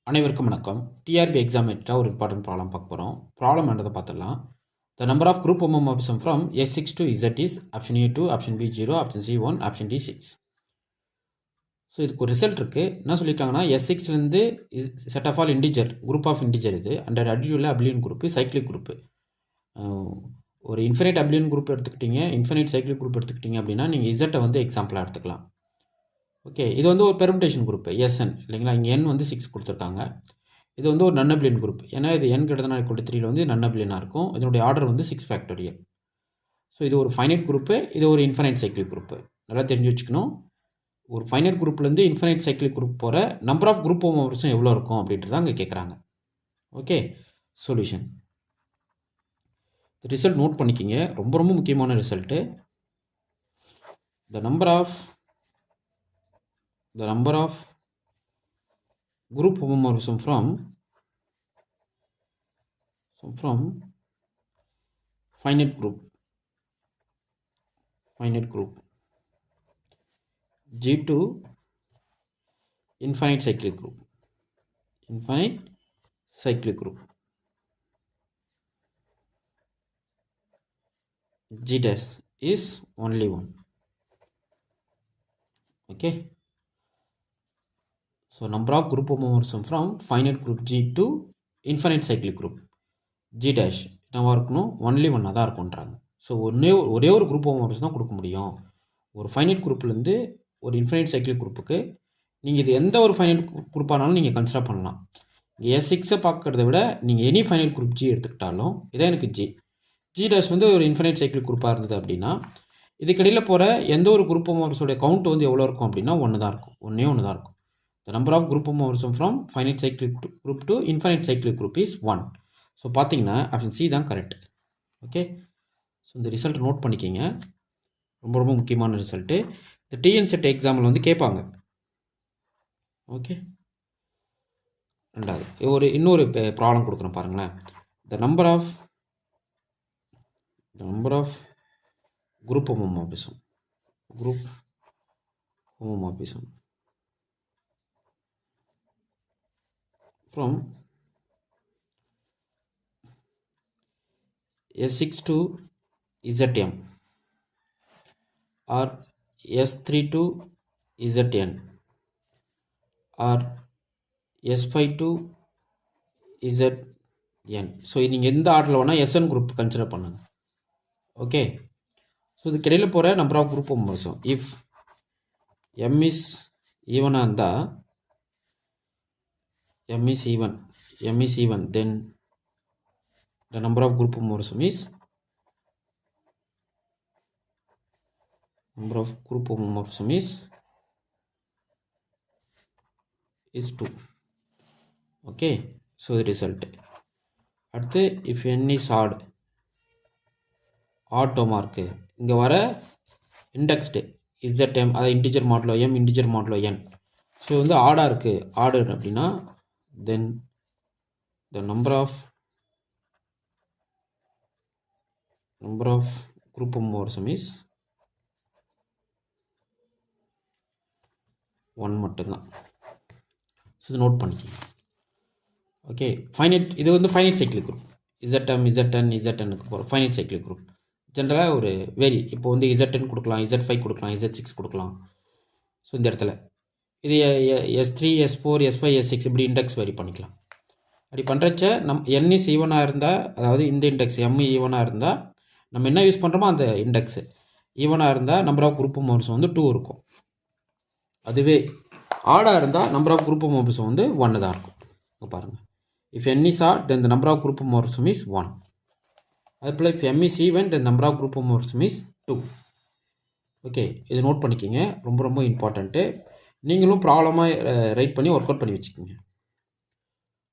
அனைவருக்கும் வணக்கம். TRP exam எட்டாக ஒரு இம்பார்ட்டன்ட் ப்ராப்ளம் பார்க்க போகிறோம். ப்ராப்ளம் என்றதை பார்த்துடலாம். The number of group homomorphism from S6 to Z is option A 2, option B 0, option C 1, option D 6. So இதுக்கு ஒரு ரிசல்ட் இருக்குது. என்ன சொல்லியிருக்காங்கன்னா S6லேருந்து set of all integer, group of integer இது அண்ட் அடியூவில் அப்ளியன் குரூப்பு, சைக்ளிக் குரூப்பு. ஒரு infinite abelian group எடுத்துக்கிட்டீங்க, இன்ஃபினைட் சைக்ளிக் குரூப் எடுத்துக்கிட்டீங்க அப்படின்னா நீங்கள் இசட்டை வந்து எக்ஸாம்பிளாக எடுத்துக்கலாம். ஓகே, இது வந்து ஒரு பெர்முடேஷன் குரூப் SN இல்லைங்களா. இங்கே N வந்து 6 கொடுத்துருக்காங்க. இது வந்து ஒரு நன்னபிளியன் குரூப். ஏன்னா இது N கிட்டத்தட்ட = 3 வந்து நன்னபிளியனாக இருக்கும். இதனுடைய ஆர்டர் வந்து 6 ஃபேக்டோரியல். ஸோ இது ஒரு ஃபைனைட் குரூப்பு, இது ஒரு இன்ஃபைனைட் சைக்கிளிக் குரூப்பு. நல்லா தெரிஞ்சு வச்சுக்கணும். ஒரு ஃபைனைட் குரூப்லேருந்து இன்ஃபைனைட் சைக்கிளிக் குரூப் போகிற நம்பர் ஆஃப் குரூப் ஹோமோமார்பிசம் எவ்வளோ இருக்கும் அப்படின்ட்டு தான் இங்கே கேட்குறாங்க. Okay, solution. ரிசல்ட் நோட் பண்ணிக்கிங்க, ரொம்ப ரொம்ப முக்கியமான result. The number of group homomorphism from finite group G to infinite cyclic group G dash is only 1. Okay, so number of group homomorphism from finite group G to infinite cyclic group G dash என்னவா இருக்கணும், only ஒன்னாக தான் இருக்கும்ன்றாங்க. So ஒரே ஒரு group homomorphism தான் கொடுக்க முடியும். ஒரு ஃபைனைட் குரூப்லேருந்து ஒரு இன்ஃபைனைட் சைக்ளிக் குரூப்புக்கு நீங்கள் இது எந்த ஒரு ஃபைனைட் குரூப்பானாலும் நீங்கள் கன்சிடர் பண்ணலாம். S6 பார்க்கறத விட நீங்கள் எனி ஃபைனைட் குரூப் G எடுத்துக்கிட்டாலும் இதான் எனக்கு G dash வந்து ஒரு இன்ஃபைனைட் சைக்ளிக் குரூப்பாக இருந்தது அப்படின்னா இதுக்கிடையில் போகிற எந்த ஒரு குரூப் ஹோமோமார்பிசோடைய கவுண்ட் வந்து எவ்வளோ இருக்கும் அப்படின்னா ஒன்று தான் இருக்கும், ஒன்றே தான் இருக்கும். The number of group homomorphism from finite cyclic group to infinite cyclic group is 1. So பார்த்தீங்கன்னா ஆப்ஷன் C தான் கரெக்ட். ஓகே, ஸோ இந்த ரிசல்ட் நோட் பண்ணிக்கிங்க, ரொம்ப ரொம்ப முக்கியமான ரிசல்ட்டு. இந்த TNSET எக்ஸாமில் வந்து கேட்பாங்க. ஓகே, ரெண்டாவது இன்னொரு ப்ராப்ளம் கொடுக்குறேன் பாருங்களேன். The number of group homomorphism from S6 to ZM or S3 to ZN or S5 to ZN. So நீங்கள் எந்த ஆர்டரில் வேணால் SN குரூப் கன்சிடர் பண்ணுங்க. ஓகே, ஸோ இதுக்கு இடையில் போகிற number of group homomorphism if M is ஈவனாக இருந்தால் M is even, then the number of group homomorphism is 2. Okay, so the result. அடுத்து if n is odd term இருக்கு, இங்கே வர indexed ZM, அது integer modulo M, integer modulo N. So வந்து ஆடாக இருக்குது, ஆர்டர் அப்படின்னா then the number of group homomorphism is 1 மட்டும்தான். ஸோ இது நோட் பண்ணிக்கோங்க. ஓகே, ஃபைனைட், இது வந்து ஃபைனைட் சைக்ளிக் குரூப் ZM, ZNக்கு போகிற ஃபைனைட் சைக்ளிக் குரூப். ஜென்ரலாக ஒரு இப்போ வந்து ZN கொடுக்கலாம், Z5 கொடுக்கலாம், Z6 கொடுக்கலாம். ஸோ இந்த இடத்துல இது S3, S4, S5, S6 இப்படி இண்டெக்ஸ் வேரி பண்ணிக்கலாம். அப்படி பண்ணுறச்ச N இஸ் ஈவனாக இருந்தால், அதாவது இந்த இண்டெக்ஸ் M ஈவனாக இருந்தால் நம்ம என்ன யூஸ் பண்ணுறோமோ அந்த இண்டெக்ஸு ஈவனாக இருந்தால் நம்பர் ஆஃப் குரூப் ஹோமோமார்பிசம் வந்து 2 இருக்கும். அதுவே ஆடாக இருந்தால் நம்பர் ஆஃப் குரூப் ஹோமோமார்பிசம் வந்து 1 தான் இருக்கும். இப்போ பாருங்கள், if N is odd then the number of group homomorphism is 1. அதுபோல் if M is even then number of group homomorphism is 2. Okay, இது நோட் பண்ணிக்கிங்க, ரொம்ப ரொம்ப இம்பார்ட்டண்ட்டு. நீங்களும் ப்ராப்ளமாக ரைட் பண்ணி ஒர்க் அவுட் பண்ணி வச்சுக்கோங்க.